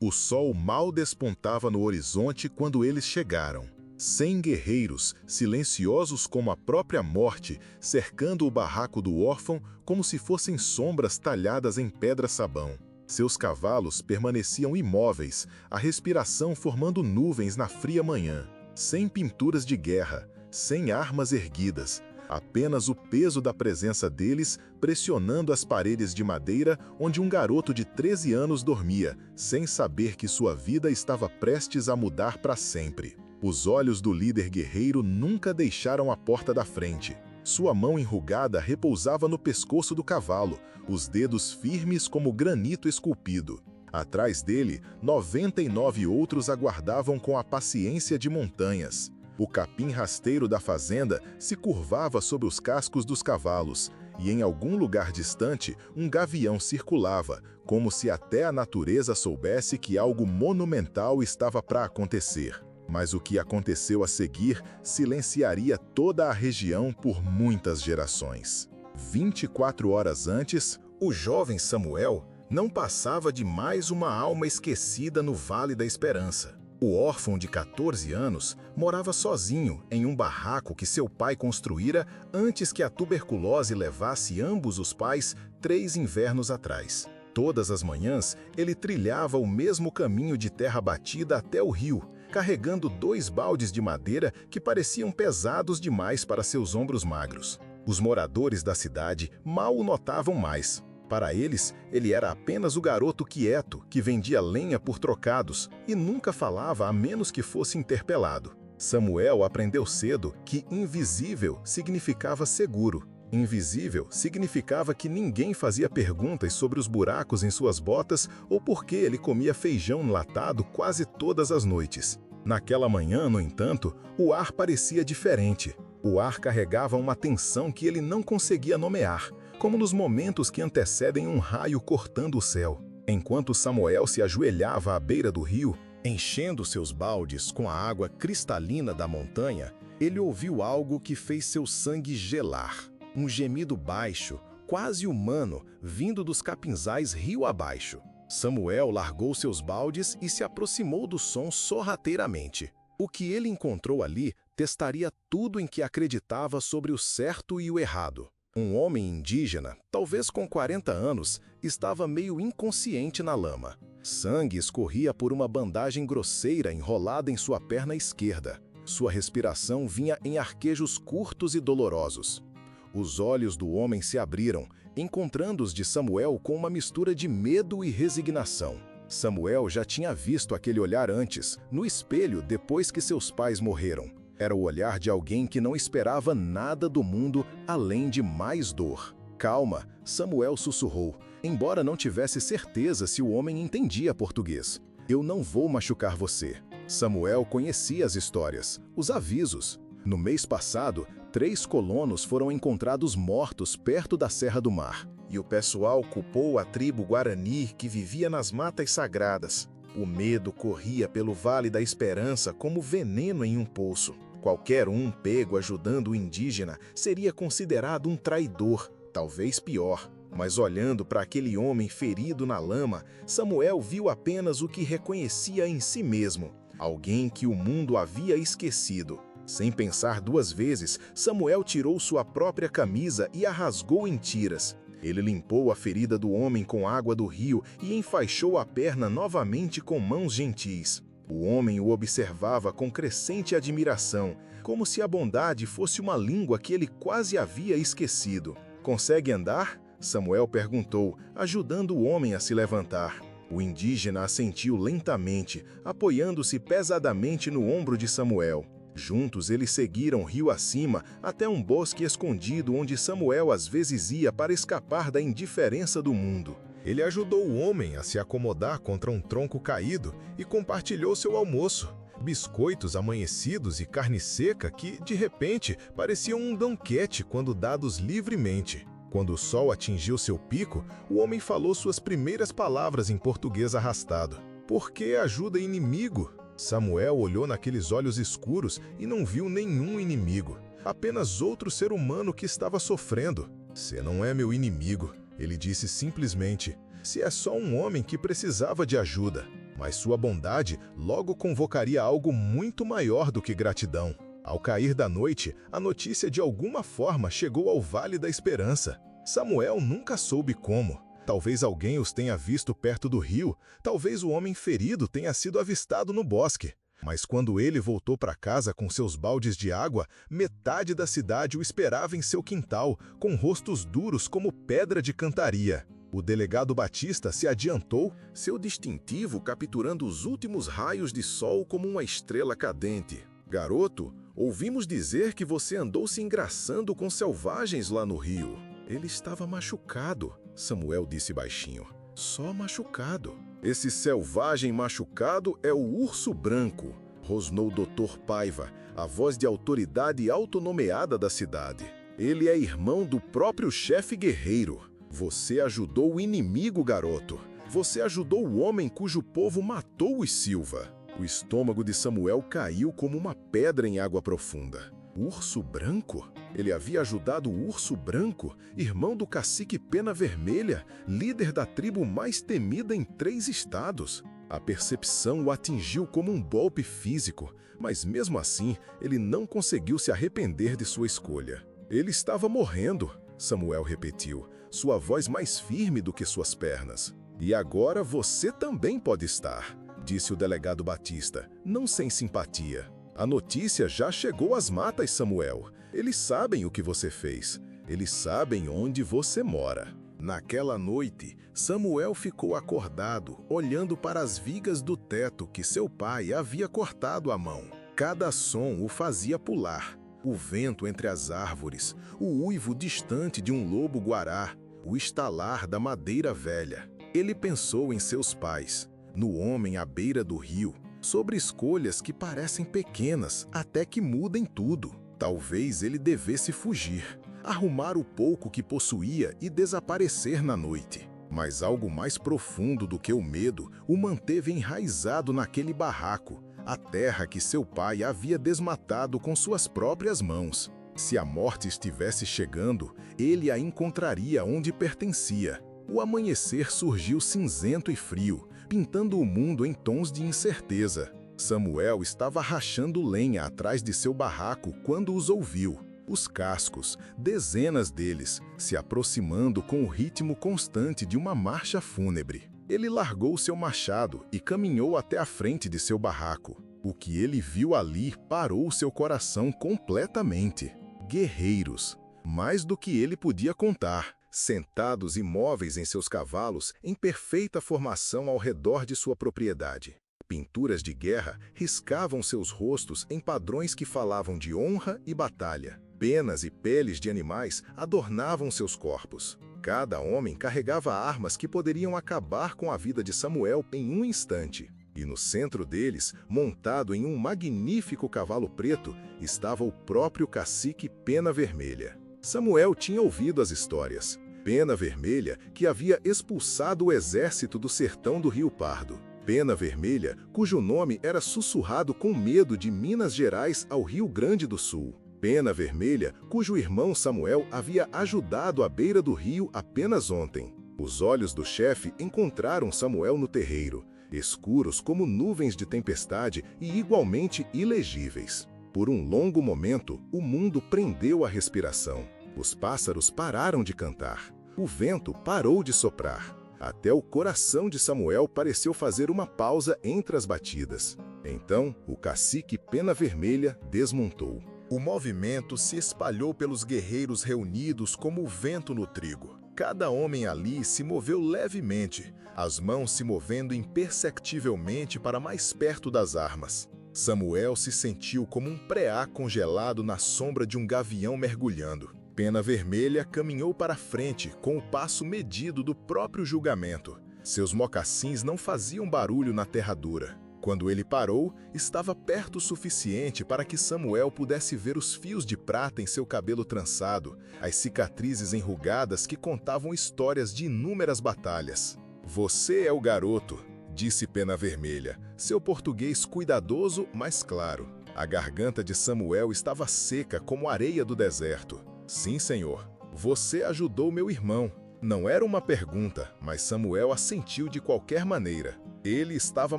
O sol mal despontava no horizonte quando eles chegaram. 100 guerreiros, silenciosos como a própria morte, cercando o barraco do órfão como se fossem sombras talhadas em pedra-sabão. Seus cavalos permaneciam imóveis, a respiração formando nuvens na fria manhã. Sem pinturas de guerra, sem armas erguidas, apenas o peso da presença deles pressionando as paredes de madeira onde um garoto de 13 anos dormia, sem saber que sua vida estava prestes a mudar para sempre. Os olhos do líder guerreiro nunca deixaram a porta da frente. Sua mão enrugada repousava no pescoço do cavalo, os dedos firmes como granito esculpido. Atrás dele, 99 outros aguardavam com a paciência de montanhas. O capim rasteiro da fazenda se curvava sob os cascos dos cavalos, e em algum lugar distante, um gavião circulava, como se até a natureza soubesse que algo monumental estava para acontecer. Mas o que aconteceu a seguir silenciaria toda a região por muitas gerações. 24 horas antes, o jovem Samuel não passava de mais uma alma esquecida no Vale da Esperança. O órfão de 14 anos morava sozinho em um barraco que seu pai construíra antes que a tuberculose levasse ambos os pais 3 invernos atrás. Todas as manhãs, ele trilhava o mesmo caminho de terra batida até o rio, carregando 2 baldes de madeira que pareciam pesados demais para seus ombros magros. Os moradores da cidade mal o notavam mais. Para eles, ele era apenas o garoto quieto que vendia lenha por trocados e nunca falava a menos que fosse interpelado. Samuel aprendeu cedo que invisível significava seguro. Invisível significava que ninguém fazia perguntas sobre os buracos em suas botas ou por que ele comia feijão enlatado quase todas as noites. Naquela manhã, no entanto, o ar parecia diferente. O ar carregava uma tensão que ele não conseguia nomear, como nos momentos que antecedem um raio cortando o céu. Enquanto Samuel se ajoelhava à beira do rio, enchendo seus baldes com a água cristalina da montanha, ele ouviu algo que fez seu sangue gelar. Um gemido baixo, quase humano, vindo dos capinzais rio abaixo. Samuel largou seus baldes e se aproximou do som sorrateiramente. O que ele encontrou ali testaria tudo em que acreditava sobre o certo e o errado. Um homem indígena, talvez com 40 anos, estava meio inconsciente na lama. Sangue escorria por uma bandagem grosseira enrolada em sua perna esquerda. Sua respiração vinha em arquejos curtos e dolorosos. Os olhos do homem se abriram, encontrando os de Samuel com uma mistura de medo e resignação. Samuel já tinha visto aquele olhar antes, no espelho depois que seus pais morreram. Era o olhar de alguém que não esperava nada do mundo além de mais dor. Calma, Samuel sussurrou, embora não tivesse certeza se o homem entendia português. Eu não vou machucar você. Samuel conhecia as histórias, os avisos. No mês passado, 3 colonos foram encontrados mortos perto da Serra do Mar. E o pessoal culpou a tribo Guarani que vivia nas matas sagradas. O medo corria pelo Vale da Esperança como veneno em um poço. Qualquer um pego ajudando o indígena seria considerado um traidor, talvez pior. Mas olhando para aquele homem ferido na lama, Samuel viu apenas o que reconhecia em si mesmo, alguém que o mundo havia esquecido. Sem pensar 2 vezes, Samuel tirou sua própria camisa e a rasgou em tiras. Ele limpou a ferida do homem com água do rio e enfaixou a perna novamente com mãos gentis. O homem o observava com crescente admiração, como se a bondade fosse uma língua que ele quase havia esquecido. "Consegue andar?" Samuel perguntou, ajudando o homem a se levantar. O indígena assentiu lentamente, apoiando-se pesadamente no ombro de Samuel. Juntos eles seguiram rio acima até um bosque escondido onde Samuel às vezes ia para escapar da indiferença do mundo. Ele ajudou o homem a se acomodar contra um tronco caído e compartilhou seu almoço. Biscoitos amanhecidos e carne seca que, de repente, pareciam um banquete quando dados livremente. Quando o sol atingiu seu pico, o homem falou suas primeiras palavras em português arrastado. "Por que ajuda inimigo?" Samuel olhou naqueles olhos escuros e não viu nenhum inimigo. Apenas outro ser humano que estava sofrendo. "Você não é meu inimigo", ele disse simplesmente. "Se é só um homem que precisava de ajuda." Mas sua bondade logo convocaria algo muito maior do que gratidão. Ao cair da noite, a notícia de alguma forma chegou ao Vale da Esperança. Samuel nunca soube como. Talvez alguém os tenha visto perto do rio, talvez o homem ferido tenha sido avistado no bosque. Mas quando ele voltou para casa com seus baldes de água, metade da cidade o esperava em seu quintal, com rostos duros como pedra de cantaria. O delegado Batista se adiantou, seu distintivo capturando os últimos raios de sol como uma estrela cadente. Garoto, ouvimos dizer que você andou se engraçando com selvagens lá no rio. Ele estava machucado, Samuel disse baixinho. Só machucado. Esse selvagem machucado é o urso branco, rosnou Dr. Paiva, a voz de autoridade autonomeada da cidade. Ele é irmão do próprio chefe guerreiro. Você ajudou o inimigo, garoto. Você ajudou o homem cujo povo matou os Silva. O estômago de Samuel caiu como uma pedra em água profunda. Urso Branco? Ele havia ajudado o Urso Branco, irmão do cacique Pena Vermelha, líder da tribo mais temida em 3 estados. A percepção o atingiu como um golpe físico, mas mesmo assim, ele não conseguiu se arrepender de sua escolha. Ele estava morrendo, Samuel repetiu, sua voz mais firme do que suas pernas. E agora você também pode estar, disse o delegado Batista, não sem simpatia. A notícia já chegou às matas, Samuel. Eles sabem o que você fez. Eles sabem onde você mora. Naquela noite, Samuel ficou acordado, olhando para as vigas do teto que seu pai havia cortado à mão. Cada som o fazia pular. O vento entre as árvores, o uivo distante de um lobo-guará, o estalar da madeira velha. Ele pensou em seus pais, no homem à beira do rio, sobre escolhas que parecem pequenas até que mudem tudo. Talvez ele devesse fugir, arrumar o pouco que possuía e desaparecer na noite. Mas algo mais profundo do que o medo o manteve enraizado naquele barraco, a terra que seu pai havia desmatado com suas próprias mãos. Se a morte estivesse chegando, ele a encontraria onde pertencia. O amanhecer surgiu cinzento e frio, pintando o mundo em tons de incerteza. Samuel estava rachando lenha atrás de seu barraco quando os ouviu. Os cascos, dezenas deles, se aproximando com o ritmo constante de uma marcha fúnebre. Ele largou seu machado e caminhou até a frente de seu barraco. O que ele viu ali parou seu coração completamente. Guerreiros, mais do que ele podia contar. Sentados imóveis em seus cavalos, em perfeita formação ao redor de sua propriedade. Pinturas de guerra riscavam seus rostos em padrões que falavam de honra e batalha. Penas e peles de animais adornavam seus corpos. Cada homem carregava armas que poderiam acabar com a vida de Samuel em um instante. E no centro deles, montado em um magnífico cavalo preto, estava o próprio cacique Pena Vermelha. Samuel tinha ouvido as histórias. Pena Vermelha, que havia expulsado o exército do sertão do Rio Pardo. Pena Vermelha, cujo nome era sussurrado com medo de Minas Gerais ao Rio Grande do Sul. Pena Vermelha, cujo irmão Samuel havia ajudado à beira do rio apenas ontem. Os olhos do chefe encontraram Samuel no terreiro, escuros como nuvens de tempestade e igualmente ilegíveis. Por um longo momento, o mundo prendeu a respiração. Os pássaros pararam de cantar. O vento parou de soprar. Até o coração de Samuel pareceu fazer uma pausa entre as batidas. Então, o cacique Pena Vermelha desmontou. O movimento se espalhou pelos guerreiros reunidos como o vento no trigo. Cada homem ali se moveu levemente, as mãos se movendo imperceptivelmente para mais perto das armas. Samuel se sentiu como um preá congelado na sombra de um gavião mergulhando. Pena Vermelha caminhou para frente com o passo medido do próprio julgamento. Seus mocassins não faziam barulho na terra dura. Quando ele parou, estava perto o suficiente para que Samuel pudesse ver os fios de prata em seu cabelo trançado, as cicatrizes enrugadas que contavam histórias de inúmeras batalhas. "Você é o garoto", disse Pena Vermelha, seu português cuidadoso, mas claro. A garganta de Samuel estava seca como areia do deserto. "Sim, senhor. Você ajudou meu irmão." Não era uma pergunta, mas Samuel assentiu de qualquer maneira. Ele estava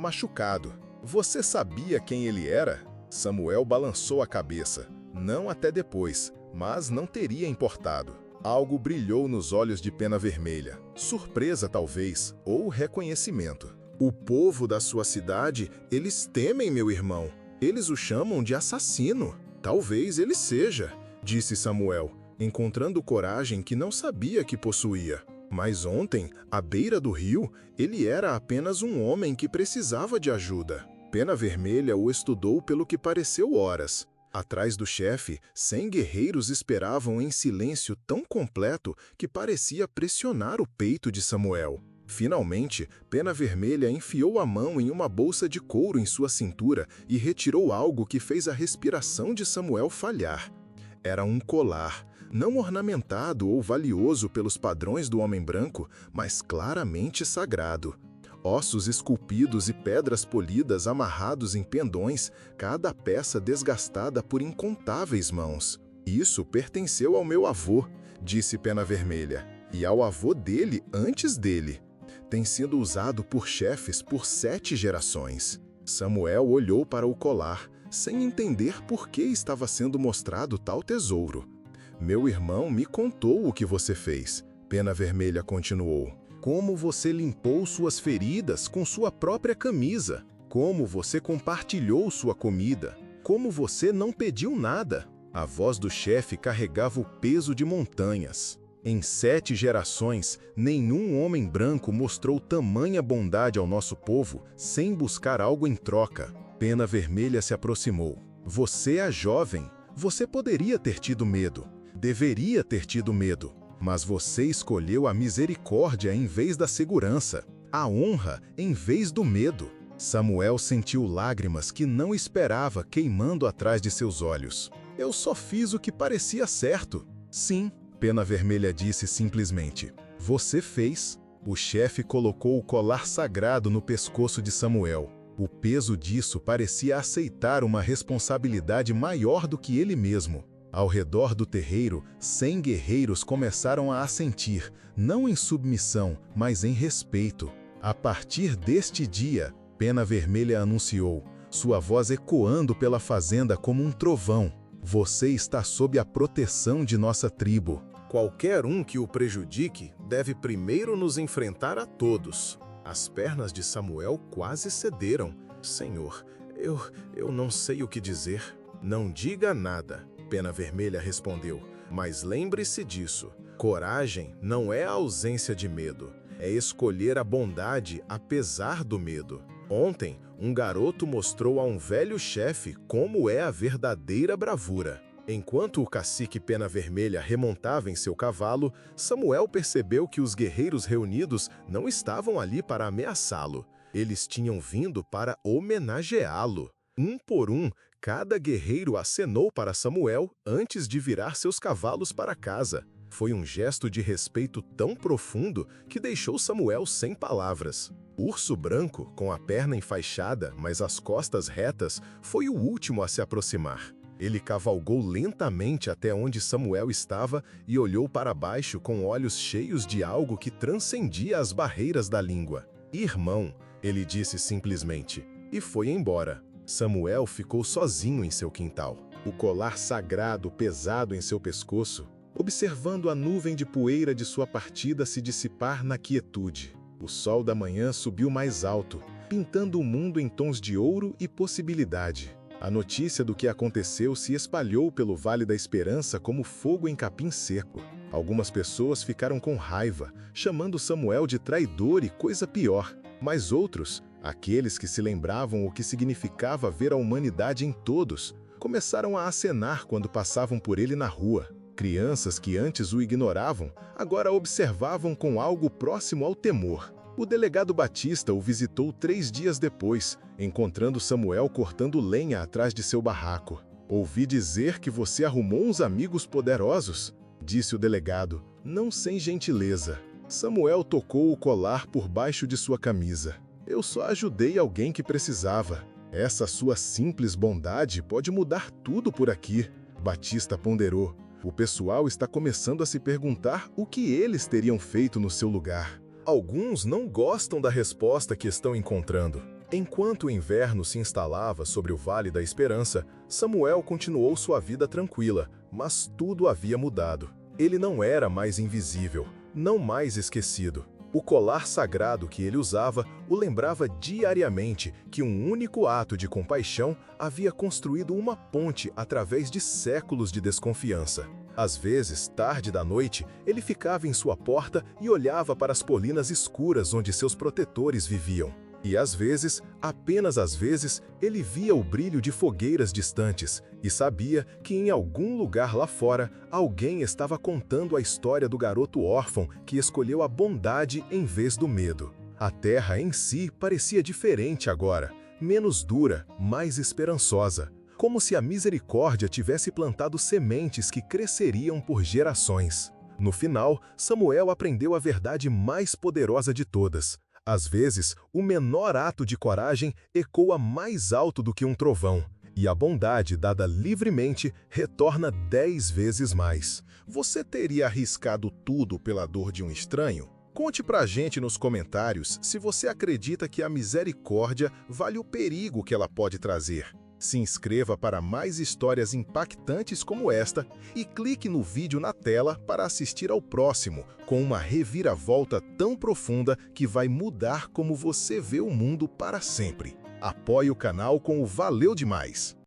machucado. Você sabia quem ele era? Samuel balançou a cabeça. Não até depois, mas não teria importado. Algo brilhou nos olhos de Pena Vermelha. Surpresa, talvez, ou reconhecimento. O povo da sua cidade, eles temem meu irmão. Eles o chamam de assassino. Talvez ele seja, disse Samuel, encontrando coragem que não sabia que possuía. Mas ontem, à beira do rio, ele era apenas um homem que precisava de ajuda. Pena Vermelha o estudou pelo que pareceu horas. Atrás do chefe, 100 guerreiros esperavam em silêncio tão completo que parecia pressionar o peito de Samuel. Finalmente, Pena Vermelha enfiou a mão em uma bolsa de couro em sua cintura e retirou algo que fez a respiração de Samuel falhar. Era um colar, não ornamentado ou valioso pelos padrões do homem branco, mas claramente sagrado. Ossos esculpidos e pedras polidas amarrados em pendões, cada peça desgastada por incontáveis mãos. Isso pertenceu ao meu avô, disse Pena Vermelha, e ao avô dele antes dele. Tem sido usado por chefes por 7 gerações. Samuel olhou para o colar, sem entender por que estava sendo mostrado tal tesouro. Meu irmão me contou o que você fez, Pena Vermelha continuou. Como você limpou suas feridas com sua própria camisa. Como você compartilhou sua comida. Como você não pediu nada. A voz do chefe carregava o peso de montanhas. Em 7 gerações, nenhum homem branco mostrou tamanha bondade ao nosso povo sem buscar algo em troca. Pena Vermelha se aproximou. Você é jovem. Você poderia ter tido medo. Deveria ter tido medo. Mas você escolheu a misericórdia em vez da segurança. A honra em vez do medo. Samuel sentiu lágrimas que não esperava queimando atrás de seus olhos. Eu só fiz o que parecia certo. Sim. Pena Vermelha disse simplesmente. Você fez. O chefe colocou o colar sagrado no pescoço de Samuel. O peso disso parecia aceitar uma responsabilidade maior do que ele mesmo. Ao redor do terreiro, 100 guerreiros começaram a assentir, não em submissão, mas em respeito. A partir deste dia, Pena Vermelha anunciou, sua voz ecoando pela fazenda como um trovão. Você está sob a proteção de nossa tribo. Qualquer um que o prejudique deve primeiro nos enfrentar a todos. As pernas de Samuel quase cederam. Senhor, eu não sei o que dizer. Não diga nada, Pena Vermelha respondeu. Mas lembre-se disso. Coragem não é a ausência de medo. É escolher a bondade apesar do medo. Ontem, um garoto mostrou a um velho chefe como é a verdadeira bravura. Enquanto o cacique Pena Vermelha remontava em seu cavalo, Samuel percebeu que os guerreiros reunidos não estavam ali para ameaçá-lo. Eles tinham vindo para homenageá-lo. Um por um, cada guerreiro acenou para Samuel antes de virar seus cavalos para casa. Foi um gesto de respeito tão profundo que deixou Samuel sem palavras. Urso Branco, com a perna enfaixada, mas as costas retas, foi o último a se aproximar. Ele cavalgou lentamente até onde Samuel estava e olhou para baixo com olhos cheios de algo que transcendia as barreiras da língua. Irmão, ele disse simplesmente, e foi embora. Samuel ficou sozinho em seu quintal, o colar sagrado pesado em seu pescoço, observando a nuvem de poeira de sua partida se dissipar na quietude. O sol da manhã subiu mais alto, pintando o mundo em tons de ouro e possibilidade. A notícia do que aconteceu se espalhou pelo Vale da Esperança como fogo em capim seco. Algumas pessoas ficaram com raiva, chamando Samuel de traidor e coisa pior. Mas outros, aqueles que se lembravam o que significava ver a humanidade em todos, começaram a acenar quando passavam por ele na rua. Crianças que antes o ignoravam, agora observavam com algo próximo ao temor. O delegado Batista o visitou 3 dias depois, encontrando Samuel cortando lenha atrás de seu barraco. Ouvi dizer que você arrumou uns amigos poderosos, disse o delegado, não sem gentileza. Samuel tocou o colar por baixo de sua camisa. Eu só ajudei alguém que precisava. Essa sua simples bondade pode mudar tudo por aqui, Batista ponderou. O pessoal está começando a se perguntar o que eles teriam feito no seu lugar. Alguns não gostam da resposta que estão encontrando. Enquanto o inverno se instalava sobre o Vale da Esperança, Samuel continuou sua vida tranquila, mas tudo havia mudado. Ele não era mais invisível, não mais esquecido. O colar sagrado que ele usava o lembrava diariamente que um único ato de compaixão havia construído uma ponte através de séculos de desconfiança. Às vezes, tarde da noite, ele ficava em sua porta e olhava para as colinas escuras onde seus protetores viviam. E às vezes, apenas às vezes, ele via o brilho de fogueiras distantes e sabia que em algum lugar lá fora, alguém estava contando a história do garoto órfão que escolheu a bondade em vez do medo. A terra em si parecia diferente agora, menos dura, mais esperançosa, como se a misericórdia tivesse plantado sementes que cresceriam por gerações. No final, Samuel aprendeu a verdade mais poderosa de todas. Às vezes, o menor ato de coragem ecoa mais alto do que um trovão, e a bondade dada livremente retorna 10 vezes mais. Você teria arriscado tudo pela dor de um estranho? Conte pra gente nos comentários se você acredita que a misericórdia vale o perigo que ela pode trazer. Se inscreva para mais histórias impactantes como esta e clique no vídeo na tela para assistir ao próximo, com uma reviravolta tão profunda que vai mudar como você vê o mundo para sempre. Apoie o canal com o Valeu Demais!